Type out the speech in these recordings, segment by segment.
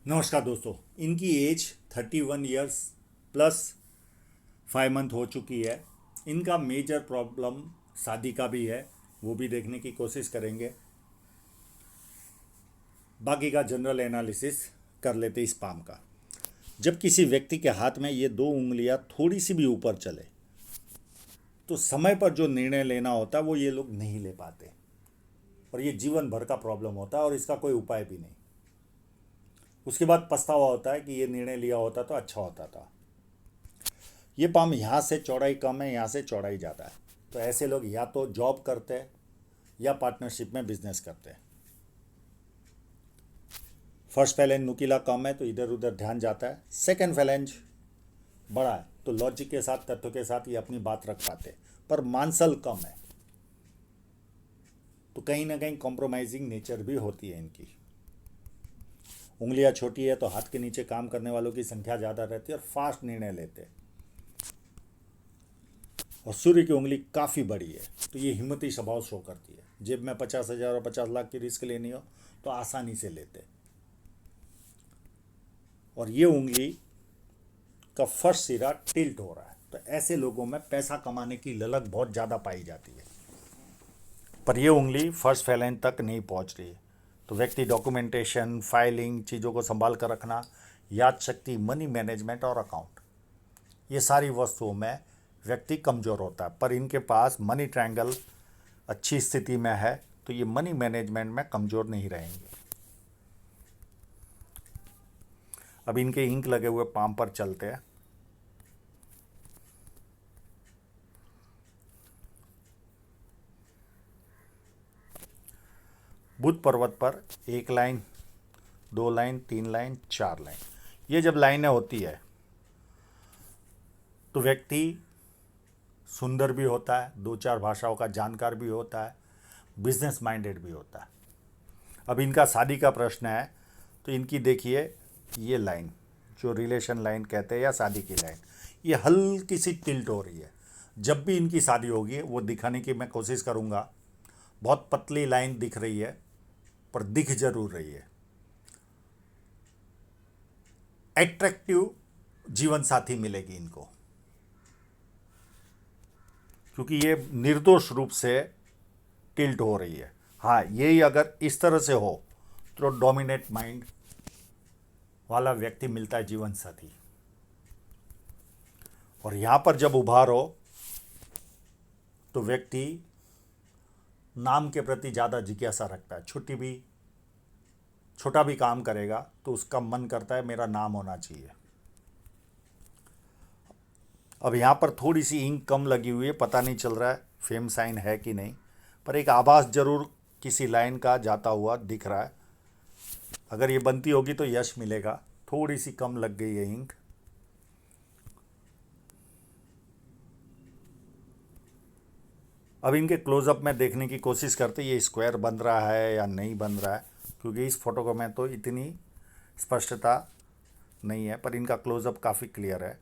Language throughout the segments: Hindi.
नमस्कार दोस्तों। इनकी एज 31 ईयर्स प्लस 5 मंथ हो चुकी है। इनका मेजर प्रॉब्लम शादी का भी है, वो भी देखने की कोशिश करेंगे। बाकी का जनरल एनालिसिस कर लेते इस पाम का। जब किसी व्यक्ति के हाथ में ये दो उंगलियां थोड़ी सी भी ऊपर चले तो समय पर जो निर्णय लेना होता है वो ये लोग नहीं ले पाते, और ये जीवन भर का प्रॉब्लम होता है और इसका कोई उपाय भी नहीं। उसके बाद पछतावा होता है कि ये निर्णय लिया होता तो अच्छा होता था। ये पाम यहाँ से चौड़ाई कम है, यहाँ से चौड़ाई ज़्यादा है। तो ऐसे लोग या तो जॉब करते हैं या पार्टनरशिप में बिजनेस करते हैं। फर्स्ट फैलेंज नुकीला कम है तो इधर उधर ध्यान जाता है। सेकंड फैलेंज बड़ा है तो लॉजिक के साथ, तथ्यों के साथ ये अपनी बात रख पाते हैं। पर मांसल कम है तो कहीं ना कहीं कॉम्प्रोमाइजिंग नेचर भी होती है इनकी। उंगलियां छोटी है तो हाथ के नीचे काम करने वालों की संख्या ज़्यादा रहती है और फास्ट निर्णय लेते हैं। और सूर्य की उंगली काफ़ी बड़ी है तो ये हिम्मती स्वभाव शो करती है। जेब में 50,000 और 50 लाख की रिस्क लेनी हो तो आसानी से लेते। और ये उंगली का फर्स्ट सिरा टिल्ट हो रहा है तो ऐसे लोगों में पैसा कमाने की ललक बहुत ज़्यादा पाई जाती है। पर ये उंगली फर्स्ट फैलेंज तक नहीं पहुंच रही है तो व्यक्ति डॉक्यूमेंटेशन, फाइलिंग, चीज़ों को संभाल कर रखना, याद शक्ति, मनी मैनेजमेंट और अकाउंट, ये सारी वस्तुओं में व्यक्ति कमज़ोर होता है। पर इनके पास मनी ट्रायंगल अच्छी स्थिति में है तो ये मनी मैनेजमेंट में कमज़ोर नहीं रहेंगे। अब इनके इंक लगे हुए पाम पर चलते हैं। बुध पर्वत पर एक लाइन, दो लाइन, तीन लाइन, चार लाइन, ये जब लाइनें होती है तो व्यक्ति सुंदर भी होता है, दो चार भाषाओं का जानकार भी होता है, बिजनेस माइंडेड भी होता है। अब इनका शादी का प्रश्न है तो इनकी देखिए ये लाइन, जो रिलेशन लाइन कहते हैं या शादी की लाइन, ये हल्की सी टिल्ट हो रही है। जब भी इनकी शादी होगी वो दिखाने की मैं कोशिश करूँगा। बहुत पतली लाइन दिख रही है पर दिख जरूर रही है। एट्रैक्टिव जीवन साथी मिलेगी इनको, क्योंकि ये निर्दोष रूप से टिल्ट हो रही है। हाँ, यही अगर इस तरह से हो तो डोमिनेट माइंड वाला व्यक्ति मिलता है जीवन साथी। और यहाँ पर जब उभार हो तो व्यक्ति नाम के प्रति ज़्यादा जिज्ञासा रखता है। छोटा भी काम करेगा तो उसका मन करता है मेरा नाम होना चाहिए। अब यहाँ पर थोड़ी सी इंक कम लगी हुई है, पता नहीं चल रहा है फेम साइन है कि नहीं, पर एक आभास जरूर किसी लाइन का जाता हुआ दिख रहा है। अगर ये बनती होगी तो यश मिलेगा। थोड़ी सी कम लग गई है इंक। अब इनके क्लोजअप में देखने की कोशिश करते ये स्क्वायर बन रहा है या नहीं बन रहा है, क्योंकि इस फोटो में तो इतनी स्पष्टता नहीं है, पर इनका क्लोजअप काफ़ी क्लियर है।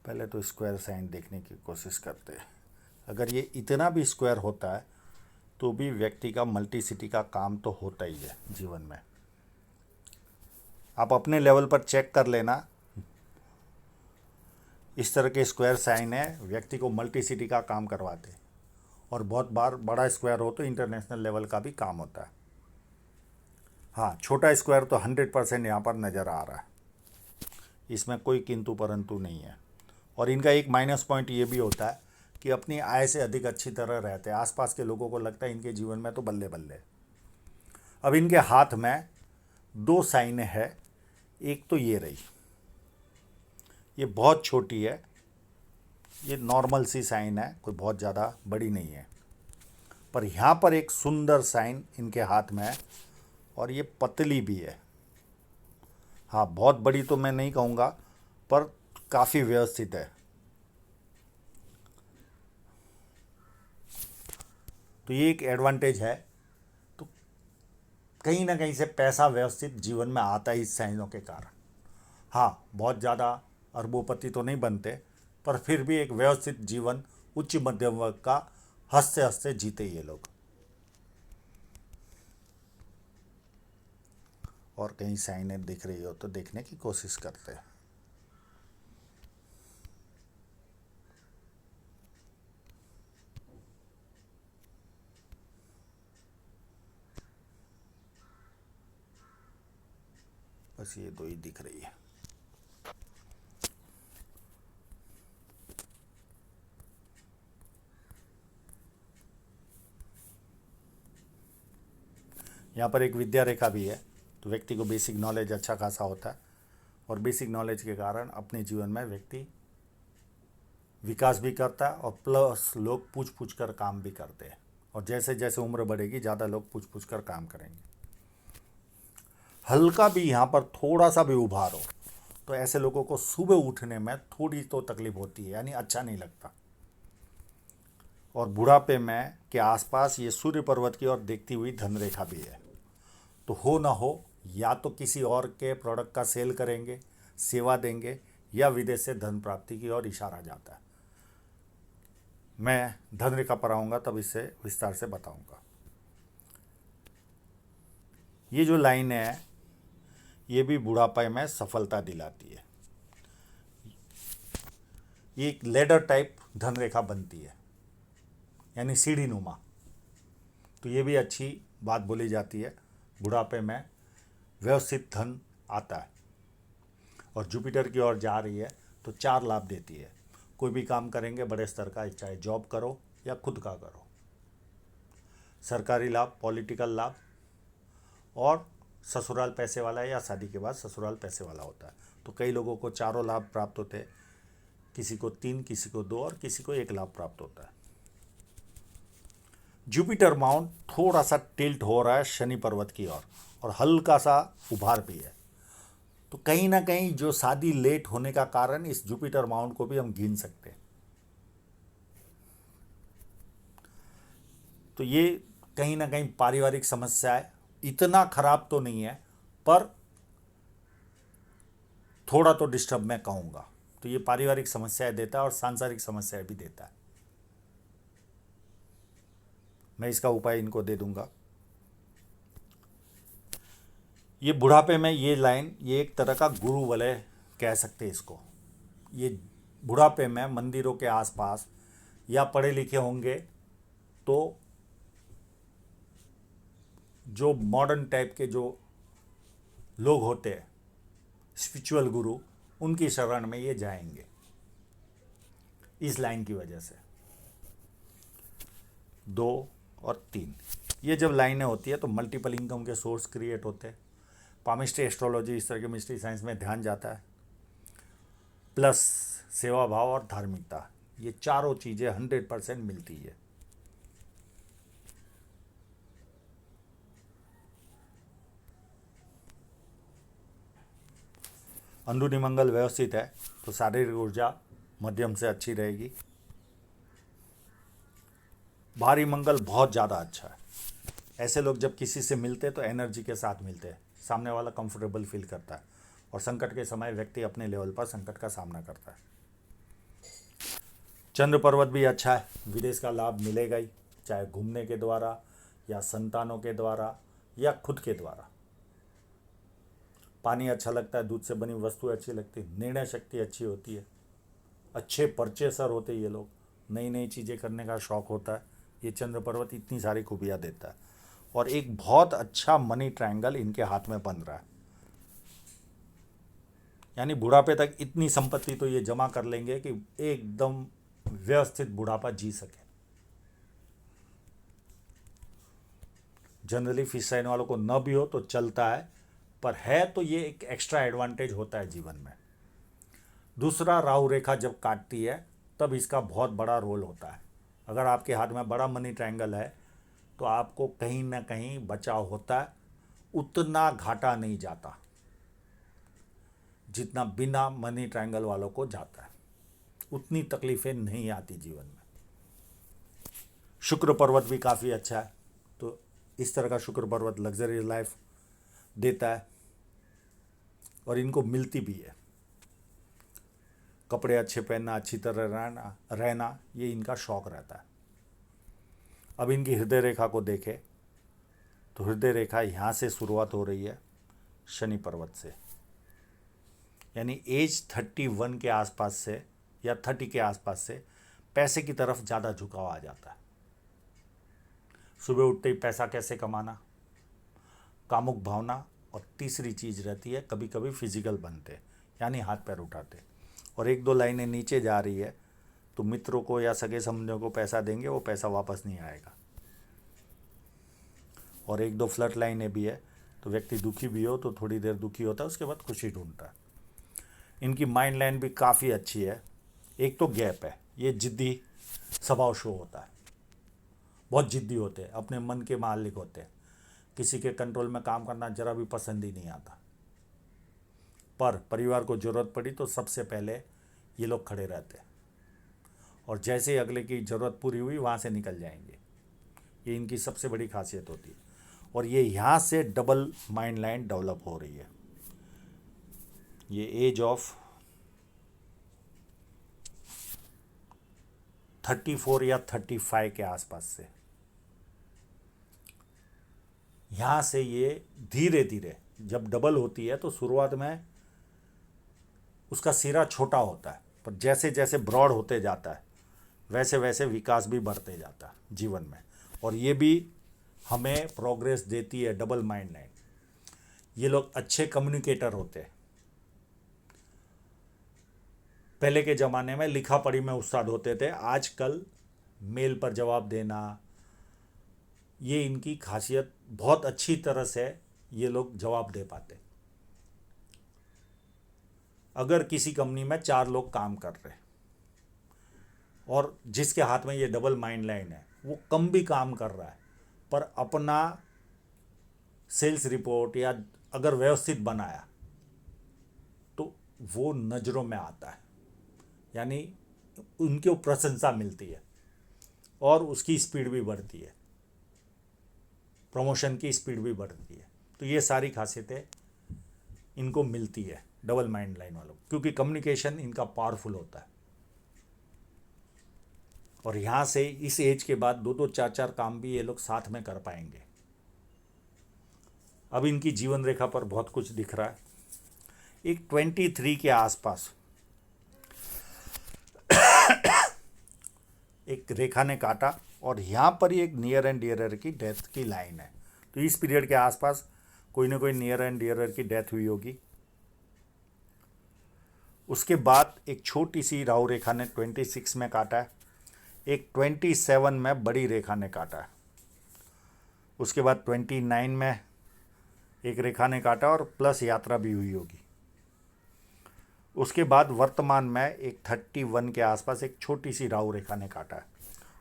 पहले तो स्क्वायर साइन देखने की कोशिश करते हैं। अगर ये इतना भी स्क्वायर होता है तो भी व्यक्ति का मल्टीसिटी का काम तो होता ही है जीवन में। आप अपने लेवल पर चेक कर लेना। इस तरह के स्क्वायर साइन है व्यक्ति को मल्टीसिटी का काम करवाते हैं, और बहुत बार बड़ा स्क्वायर हो तो इंटरनेशनल लेवल का भी काम होता है। हाँ, छोटा स्क्वायर तो 100% यहाँ पर नज़र आ रहा है, इसमें कोई किंतु परंतु नहीं है। और इनका एक माइनस पॉइंट ये भी होता है कि अपनी आय से अधिक अच्छी तरह रहते हैं। आसपास के लोगों को लगता है इनके जीवन में तो बल्ले बल्ले। अब इनके हाथ में दो साइन है। एक तो ये रही, ये बहुत छोटी है, ये नॉर्मल सी साइन है, कोई बहुत ज़्यादा बड़ी नहीं है। पर यहाँ पर एक सुंदर साइन इनके हाथ में है और ये पतली भी है। हाँ, बहुत बड़ी तो मैं नहीं कहूँगा, पर काफ़ी व्यवस्थित है। तो ये एक एडवांटेज है। तो कहीं ना कहीं से पैसा व्यवस्थित जीवन में आता है इस साइनों के कारण। हाँ, बहुत ज़्यादा अरबोपति तो नहीं बनते, पर फिर भी एक व्यवस्थित जीवन उच्च मध्यम वर्ग का हंसते हंसते जीते ये लोग। और कहीं साइनें दिख रही हो तो देखने की कोशिश करते हैं। बस ये दो ही दिख रही है। यहाँ पर एक विद्या रेखा भी है, तो व्यक्ति को बेसिक नॉलेज अच्छा खासा होता है, और बेसिक नॉलेज के कारण अपने जीवन में व्यक्ति विकास भी करता है, और प्लस लोग पूछ पूछ कर काम भी करते हैं, और जैसे जैसे उम्र बढ़ेगी ज़्यादा लोग पूछ पूछ कर काम करेंगे। हल्का भी यहाँ पर थोड़ा सा भी उभार हो तो ऐसे लोगों को सुबह उठने में थोड़ी तो तकलीफ होती है, यानी अच्छा नहीं लगता। और बुढ़ापे में के आसपास ये सूर्य पर्वत की ओर देखती हुई धन रेखा भी है, तो हो ना हो या तो किसी और के प्रोडक्ट का सेल करेंगे, सेवा देंगे, या विदेश से धन प्राप्ति की ओर इशारा जाता है। मैं धन रेखा पर आऊँगा तब इससे विस्तार से बताऊँगा। ये जो लाइन है ये भी बुढ़ापे में सफलता दिलाती है। ये एक लेडर टाइप धन रेखा बनती है, यानी सीढ़ी नुमा। तो ये भी अच्छी बात बोली जाती है, बुढ़ापे में व्यवस्थित धन आता है। और जुपिटर की ओर जा रही है तो 4 लाभ देती है। कोई भी काम करेंगे बड़े स्तर का, चाहे जॉब करो या खुद का करो, सरकारी लाभ, पॉलिटिकल लाभ, और ससुराल पैसे वाला है या शादी के बाद ससुराल पैसे वाला होता है। तो कई लोगों को चारों लाभ प्राप्त होते हैं, किसी को 3, किसी को 2 और किसी को 1 लाभ प्राप्त होता है। जुपिटर माउंट थोड़ा सा टिल्ट हो रहा है शनि पर्वत की ओर, और हल्का सा उभार भी है। तो कहीं ना कहीं जो शादी लेट होने का कारण, इस जुपिटर माउंट को भी हम गिन सकते हैं। तो ये कहीं ना कहीं पारिवारिक समस्या है, इतना खराब तो नहीं है पर थोड़ा तो डिस्टर्ब मैं कहूँगा। तो ये पारिवारिक समस्याएं देता है और सांसारिक समस्याएं भी देता है। मैं इसका उपाय इनको दे दूंगा। ये बुढ़ापे में ये लाइन, ये एक तरह का गुरु वलय कह सकते हैं इसको। ये बुढ़ापे में मंदिरों के आसपास या पढ़े लिखे होंगे तो जो मॉडर्न टाइप के जो लोग होते हैं, स्पिरिचुअल गुरु, उनकी शरण में ये जाएंगे इस लाइन की वजह से। 2 और 3 ये जब लाइनें होती है तो मल्टीपल इनकम के सोर्स क्रिएट होते हैं। पामिस्ट्री, एस्ट्रोलॉजी, इस तरह के मिस्ट्री साइंस में ध्यान जाता है, प्लस सेवा भाव और धार्मिकता, ये चारों चीज़ें 100% मिलती है। अंदरूनी मंगल व्यवस्थित है तो शारीरिक ऊर्जा मध्यम से अच्छी रहेगी। भारी मंगल बहुत ज़्यादा अच्छा है। ऐसे लोग जब किसी से मिलते हैं तो एनर्जी के साथ मिलते हैं, सामने वाला कंफर्टेबल फील करता है, और संकट के समय व्यक्ति अपने लेवल पर संकट का सामना करता है। चंद्र पर्वत भी अच्छा है, विदेश का लाभ मिलेगा ही, चाहे घूमने के द्वारा या संतानों के द्वारा या खुद के द्वारा। पानी अच्छा लगता है, दूध से बनी वस्तु अच्छी लगती है, निर्णय शक्ति अच्छी होती है, अच्छे परचेसर होते ये लोग, नई नई चीज़ें करने का शौक़ होता है। ये चंद्र पर्वत इतनी सारी खूबियाँ देता है, और एक बहुत अच्छा मनी ट्रायंगल इनके हाथ में बन रहा है, यानी बुढ़ापे तक इतनी संपत्ति तो ये जमा कर लेंगे कि एकदम व्यवस्थित बुढ़ापा जी सके। जनरली फिश साइन वालों को न भी हो तो चलता है, पर है तो ये एक एक्स्ट्रा एडवांटेज होता है जीवन में। दूसरा, राहु रेखा जब काटती है तब इसका बहुत बड़ा रोल होता है। अगर आपके हाथ में बड़ा मनी ट्रायंगल है तो आपको कहीं ना कहीं बचाव होता है, उतना घाटा नहीं जाता जितना बिना मनी ट्रायंगल वालों को जाता है, उतनी तकलीफ़ें नहीं आती जीवन में। शुक्र पर्वत भी काफ़ी अच्छा है, तो इस तरह का शुक्र पर्वत लग्जरी लाइफ देता है और इनको मिलती भी है। कपड़े अच्छे पहनना, अच्छी तरह रहना रहना ये इनका शौक रहता है। अब इनकी हृदय रेखा को देखें तो हृदय रेखा यहाँ से शुरुआत हो रही है शनि पर्वत से, यानी एज 31 के आसपास से या 30 के आसपास से पैसे की तरफ ज़्यादा झुकाव आ जाता है। सुबह उठते ही पैसा कैसे कमाना, कामुक भावना, और तीसरी चीज़ रहती है कभी कभी फिजिकल बनते, यानी हाथ पैर उठाते, और एक दो लाइनें नीचे जा रही है तो मित्रों को या सगे संबंधियों को पैसा देंगे, वो पैसा वापस नहीं आएगा। और एक दो फ्लर्ट लाइनें भी है तो व्यक्ति दुखी भी हो तो थोड़ी देर दुखी होता है, उसके बाद खुशी ढूंढता है। इनकी माइंड लाइन भी काफ़ी अच्छी है। एक तो गैप है, ये जिद्दी स्वभाव शो होता है, बहुत जिद्दी होते हैं, अपने मन के मालिक होते हैं, किसी के कंट्रोल में काम करना जरा भी पसंद ही नहीं आता। पर परिवार को ज़रूरत पड़ी तो सबसे पहले ये लोग खड़े रहते हैं, और जैसे ही अगले की ज़रूरत पूरी हुई वहाँ से निकल जाएंगे। ये इनकी सबसे बड़ी खासियत होती है, और ये यहाँ से डबल माइंड लाइन डेवलप हो रही है। ये एज ऑफ 34 या 35 के आसपास से यहाँ से ये धीरे धीरे जब डबल होती है तो शुरुआत में उसका सिरा छोटा होता है, पर जैसे जैसे ब्रॉड होते जाता है वैसे वैसे विकास भी बढ़ते जाता है जीवन में, और ये भी हमें प्रोग्रेस देती है डबल माइंड लाइन। ये लोग अच्छे कम्युनिकेटर होते हैं। पहले के ज़माने में लिखा पढ़ी में उस्ताद होते थे, आजकल मेल पर जवाब देना, ये इनकी खासियत, बहुत अच्छी तरह से ये लोग जवाब दे पाते। अगर किसी कंपनी में 4 लोग काम कर रहे और जिसके हाथ में ये डबल माइंड लाइन है वो कम भी काम कर रहा है, पर अपना सेल्स रिपोर्ट या अगर व्यवस्थित बनाया तो वो नज़रों में आता है, यानी उनके प्रशंसा मिलती है और उसकी स्पीड भी बढ़ती है, प्रमोशन की स्पीड भी बढ़ती है। तो ये सारी खासियतें इनको मिलती है डबल माइंड लाइन वालों, क्योंकि कम्युनिकेशन इनका पावरफुल होता है। और यहाँ से इस एज के बाद 2-2 4-4 काम भी ये लोग साथ में कर पाएंगे। अब इनकी जीवन रेखा पर बहुत कुछ दिख रहा है। एक 23 के आसपास एक रेखा ने काटा और यहाँ पर ही एक नियर एंड डियरर की डेथ की लाइन है, तो इस पीरियड के आसपास कोई ना कोई नियर एंड डियरर की डेथ हुई होगी। उसके बाद एक छोटी सी राहु रेखा ने 26 में काटा है, एक 27 में बड़ी रेखा ने काटा है, उसके बाद 29 में एक रेखा ने काटा और प्लस यात्रा भी हुई होगी। उसके बाद वर्तमान में एक 31 के आसपास एक छोटी सी राहु रेखा ने काटा है,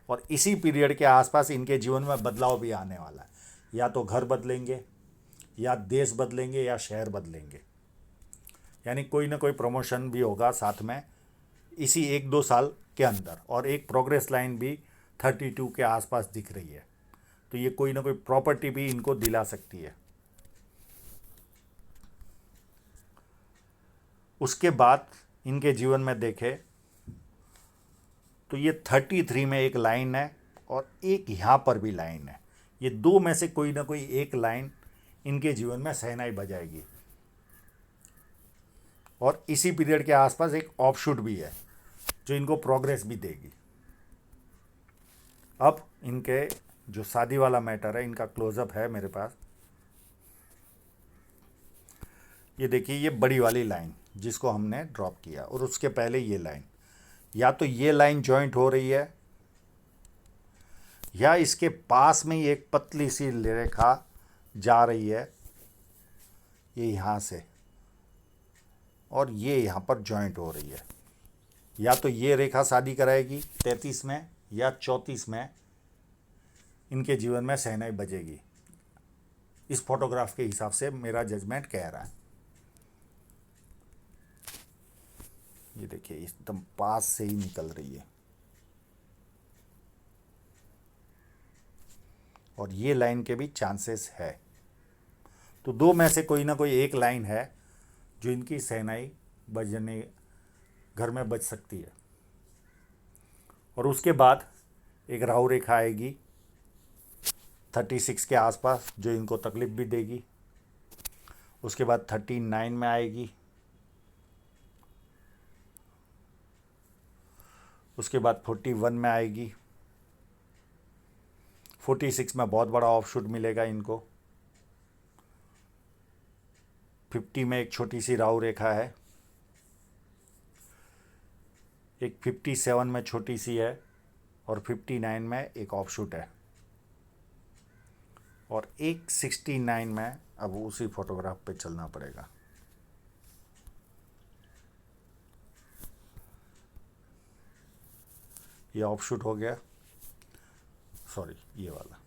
और इसी पीरियड के आसपास इनके जीवन में बदलाव भी आने वाला है। या तो घर बदलेंगे, या देश बदलेंगे, या शहर बदलेंगे, यानी कोई ना कोई प्रमोशन भी होगा साथ में इसी 1-2 साल के अंदर, और एक प्रोग्रेस लाइन भी 32 के आसपास दिख रही है। तो ये कोई ना कोई प्रॉपर्टी भी इनको दिला सकती है। उसके बाद इनके जीवन में देखें तो ये 33 में एक लाइन है और एक यहाँ पर भी लाइन है। ये दो में से कोई ना कोई एक लाइन इनके जीवन में शहनाई बजाएगी, और इसी पीरियड के आसपास एक ऑफशूट भी है जो इनको प्रोग्रेस भी देगी। अब इनके जो शादी वाला मैटर है इनका क्लोजअप है मेरे पास। ये देखिए, ये बड़ी वाली लाइन जिसको हमने ड्रॉप किया, और उसके पहले ये लाइन, या तो ये लाइन जॉइंट हो रही है या इसके पास में ही एक पतली सी रेखा जा रही है, ये यहाँ से, और ये यहाँ पर जॉइंट हो रही है। या तो ये रेखा शादी कराएगी 33 में, या 34 में इनके जीवन में शहनाई बजेगी। इस फोटोग्राफ के हिसाब से मेरा जजमेंट कह रहा है। ये देखिए, एकदम पास से ही निकल रही है। और ये लाइन के भी चांसेस है। तो दो में से कोई ना कोई एक लाइन है जो इनकी शहनाई बजने घर में बज सकती है। और उसके बाद एक राहु रेखा आएगी 36 के आसपास जो इनको तकलीफ भी देगी। उसके बाद 39 में आएगी। उसके बाद 41 में आएगी। 46 में बहुत बड़ा ऑफशूट मिलेगा इनको। 50 में एक छोटी सी राहु रेखा है। एक 57 में छोटी सी है और 59 में एक ऑफशूट है। और एक 69 में अब उसी फोटोग्राफ पे चलना पड़ेगा। ये ऑफशूट हो गया, सॉरी ये वाला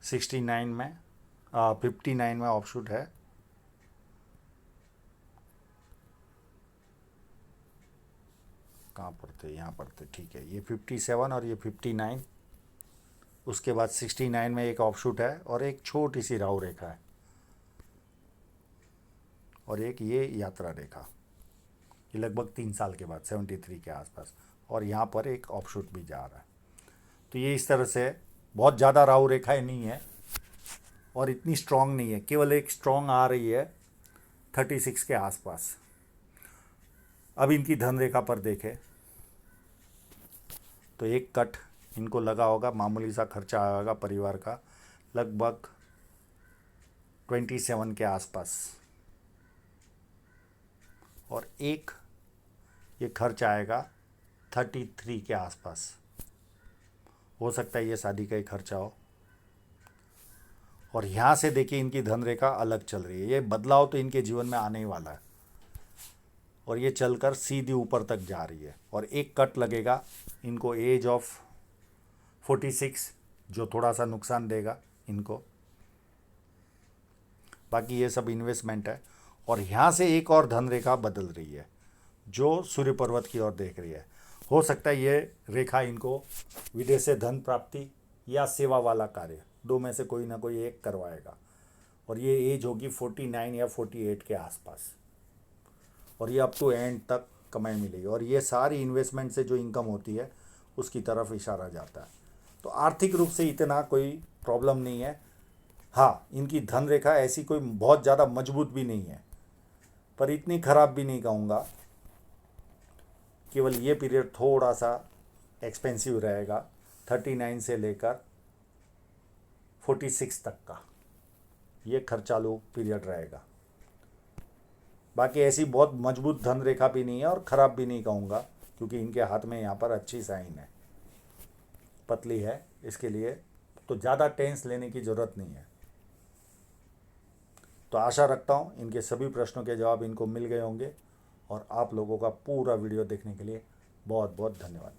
69 में 59 में ऑफशूट है। कहाँ पर थे, यहाँ पर थे, ठीक है। ये 57 और ये 59। उसके बाद 69 में एक ऑफशूट है और एक छोटी सी राहु रेखा है और एक ये यात्रा रेखा। ये लगभग 3 साल के बाद 73 के आसपास। और यहाँ पर एक ऑफशूट भी जा रहा है। तो ये इस तरह से बहुत ज़्यादा राहु रेखाएं नहीं है और इतनी स्ट्रांग नहीं है, केवल एक स्ट्रांग आ रही है 36 के आसपास। अब इनकी धन रेखा पर देखें तो एक कट इनको लगा होगा, मामूली सा खर्चा आएगा परिवार का लगभग 27 के आसपास। और एक ये खर्च आएगा 33 के आसपास। हो सकता है ये शादी का ही खर्चा हो। और यहाँ से देखिए इनकी धन रेखा अलग चल रही है। ये बदलाव तो इनके जीवन में आने ही वाला है और ये चलकर सीधी ऊपर तक जा रही है। और एक कट लगेगा इनको एज ऑफ 46 जो थोड़ा सा नुकसान देगा इनको। बाकी ये सब इन्वेस्टमेंट है। और यहाँ से एक और धन रेखा बदल रही है जो सूर्य पर्वत की ओर देख रही है। हो सकता है ये रेखा इनको विदेश से धन प्राप्ति या सेवा वाला कार्य, दो में से कोई ना कोई एक करवाएगा। और ये एज होगी 49 या 48 के आसपास। और ये अप टू एंड तक कमाई मिलेगी। और ये सारी इन्वेस्टमेंट से जो इनकम होती है उसकी तरफ इशारा जाता है। तो आर्थिक रूप से इतना कोई प्रॉब्लम नहीं है। हाँ, इनकी धन रेखा ऐसी कोई बहुत ज़्यादा मजबूत भी नहीं है पर इतनी खराब भी नहीं कहूँगा। केवल ये पीरियड थोड़ा सा एक्सपेंसिव रहेगा 39 से लेकर 46 तक का ये खर्चालू पीरियड रहेगा। बाकी ऐसी बहुत मजबूत धन रेखा भी नहीं है और ख़राब भी नहीं कहूँगा क्योंकि इनके हाथ में यहाँ पर अच्छी साइन है, पतली है, इसके लिए तो ज़्यादा टेंस लेने की ज़रूरत नहीं है। तो आशा रखता हूँ इनके सभी प्रश्नों के जवाब इनको मिल गए होंगे। और आप लोगों का पूरा वीडियो देखने के लिए बहुत बहुत धन्यवाद।